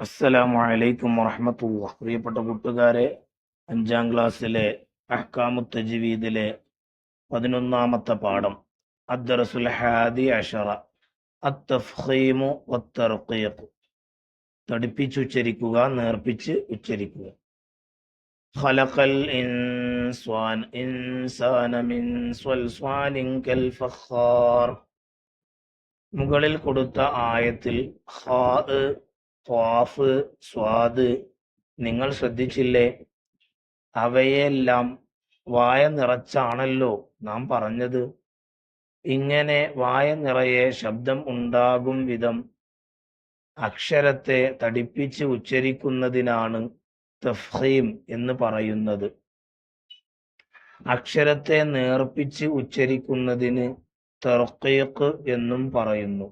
അസ്സലാമു അലൈക്കും വറഹ്മത്തുള്ളാഹി. പ്രിയപ്പെട്ട കൂട്ടുകാരെ, 5ാം ക്ലാസ്സിലെ അഹ്കാമു തജ്വീദിലെ 11ാമത്തെ പാഠം അദ്ദർസുൽ ഹാദി അശറ അത്തഫ്ഖീമു വത്തർഖീഖ്. തടിപ്പിച്ചുച്ചരിക്കുക, നേർപ്പിച്ച് ഉച്ചരിക്കുക. ഖലഖൽ ഇൻസാന മിൻ സ്വൽസ്വാലിൻ കൽ ഫഖാർ. മുകളിൽ കൊടുത്ത ആയത്തിൽ ഖാ, ത്വാഫ്, സ്വാദ് നിങ്ങൾ ശ്രദ്ധിച്ചില്ലേ? അവയെല്ലാം വായ നിറച്ചാണല്ലോ നാം പറഞ്ഞത്. ഇങ്ങനെ വായ നിറയെ ശബ്ദം ഉണ്ടാകും വിധം അക്ഷരത്തെ തടിപ്പിച്ച് ഉച്ചരിക്കുന്നതിനാണ് തഫ്ഖീം എന്ന് പറയുന്നത്. അക്ഷരത്തെ നേർപ്പിച്ച് ഉച്ചരിക്കുന്നതിന് തർഖീഖ് എന്നും പറയുന്നു.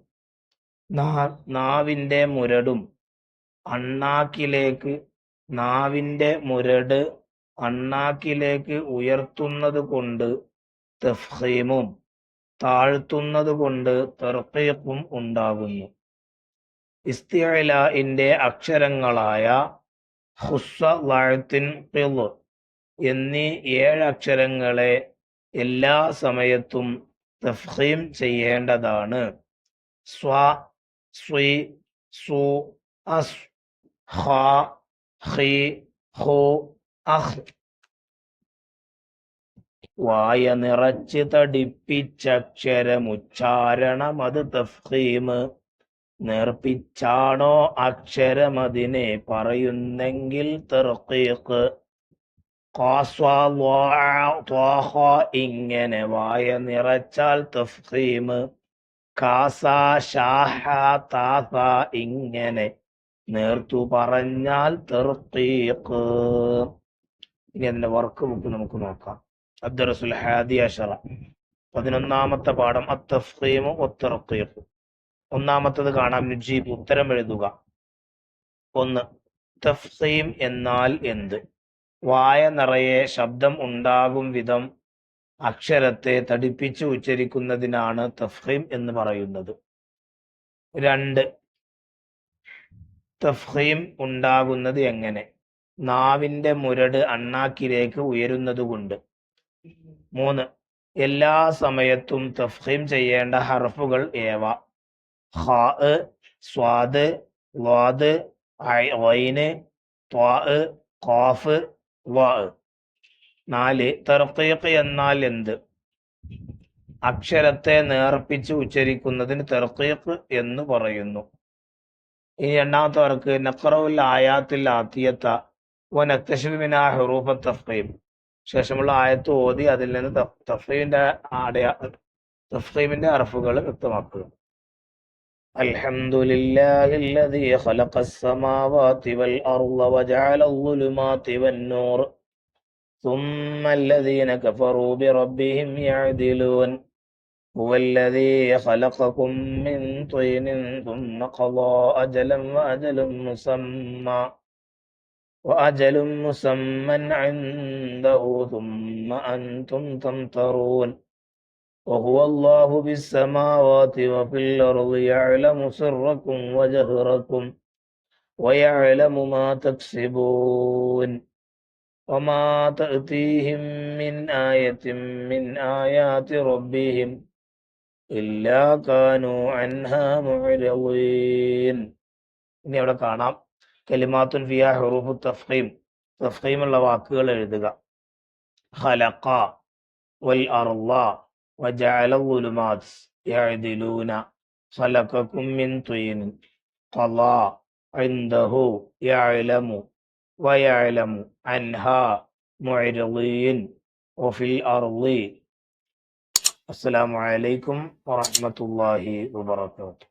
നാവിന്റെ മുരട് അണ്ണാക്കിലേക്ക് ഉയർത്തുന്നത് കൊണ്ട് തഫ്ഖീമും താഴ്ത്തുന്നത് കൊണ്ട് തർഖീഖും ഉണ്ടാകുന്നു. ഇസ്തിഅലാഇന്റെ അക്ഷരങ്ങളായ ഖുസ്സ, ലഅ്തിൻ, ഖിള് എന്നീ 7 അക്ഷരങ്ങളെ എല്ലാ സമയത്തും തഫ്ഖീം ചെയ്യേണ്ടതാണ്. സ്വ, സ്വി, സു, അസ്, ഖ, ഖി, ഖു, അഹ്. വായ നിറച്ച് തടിപ്പിച്ചക്ഷരമുച്ചാരണം അത് തഫ്ഖീം. നേർപ്പിച്ചാണോ അക്ഷരമതിനെ പറയുന്നെങ്കിൽ തർഖീഖ്. ഇങ്ങനെ വായ നിറച്ചാൽ തഫ്ഖീം. കാസ, ഷാഹ, താസ ഇങ്ങനെ നേർത്തു പറഞ്ഞാൽ തർഖീഖ്. ഇനി അതിന്റെ വർക്ക് ബുക്ക് നമുക്ക് നോക്കാം. അദ്ദർസുൽ ഹാദി അശറ 11ാമത്തെ പാഠം അത്തഫ്ഖീമു വത്തർഖീഖ്. ഒന്നാമത്തത് കാണാം. നുജീബ്, ഉത്തരം എഴുതുക. 1. തഫ്ഖീം എന്നാൽ എന്ത്? വായ നിറയെ ശബ്ദം ഉണ്ടാകും വിധം അക്ഷരത്തെ തടിപ്പിച്ച് ഉച്ചരിക്കുന്നതിനാണ് തഫ്ഖീം എന്ന് പറയുന്നത്. 2. തഫ്ഖീം ഉണ്ടാകുന്നത് എങ്ങനെ? നാവിന്റെ മുരട് അണ്ണാക്കിലേക്ക് ഉയരുന്നതുകൊണ്ട്. 3. എല്ലാ സമയത്തും തഫ്ഖീം ചെയ്യേണ്ട ഹർഫുകൾ ഏവ? ഖാ, സ്വാദ്, ളാദ്, ഐന്, ത്വാ, ഖാഫ്, വാ. 4. തർഖീഖ് എന്നാൽ എന്ത്? അക്ഷരത്തെ നേർപ്പിച്ച് ഉച്ചരിക്കുന്നതിന് തർഖീഖ് എന്ന് പറയുന്നു. ഇനി രണ്ടാമത്തെ വർക്ക് നഖറഉൽ ആയാത്തിൽ ആതിയത വനക്തശിഫു മിനാ ഹുറൂഫ തഫ്ഖീം. ശേഷമുള്ള ആയത്ത് ഓതി അതിൽ നിന്ന് തഫ്ഖീമിന്റെ ഹർഫുകൾ വ്യക്തമാക്കുക. അൽഹംദുലില്ലാഹില്ലദീ ഖലഖസ് സമാവാതി വൽ അർള വജഅല അൽ-ളുലുമാതി വൻ-നൂർ ثم الذين كفروا بربهم يعدلون هو الذي خلقكم من طين ثم قضى أجلا وأجل مسمى عنده ثم أنتم تمترون وهو الله بالسماوات وفي الأرض يعلم سركم وجهركم ويعلم ما تكسبون وما تأتيهم من آية من آيات ربهم إلا كانوا عنها معرضين. ഇനി അവിടെ കാണാം കലിമാത്തുൻ ഫിഹാ ഹുറൂഫു തഫ്ഖീം. തഫ്ഖീമുള്ള വാക്കുകൾ എഴുതുക. ഖലഖ വൽ അർള വജഅല അൽ-ളുലുമാത് യഅദിലൂന ഖലഖകും മിൻ ത്വീൻ ഖളാ ഇൻദഹു യഅലമു ويعلم عنها معرضين وفي الأرض. السلام عليكم ورحمة الله وبركاته.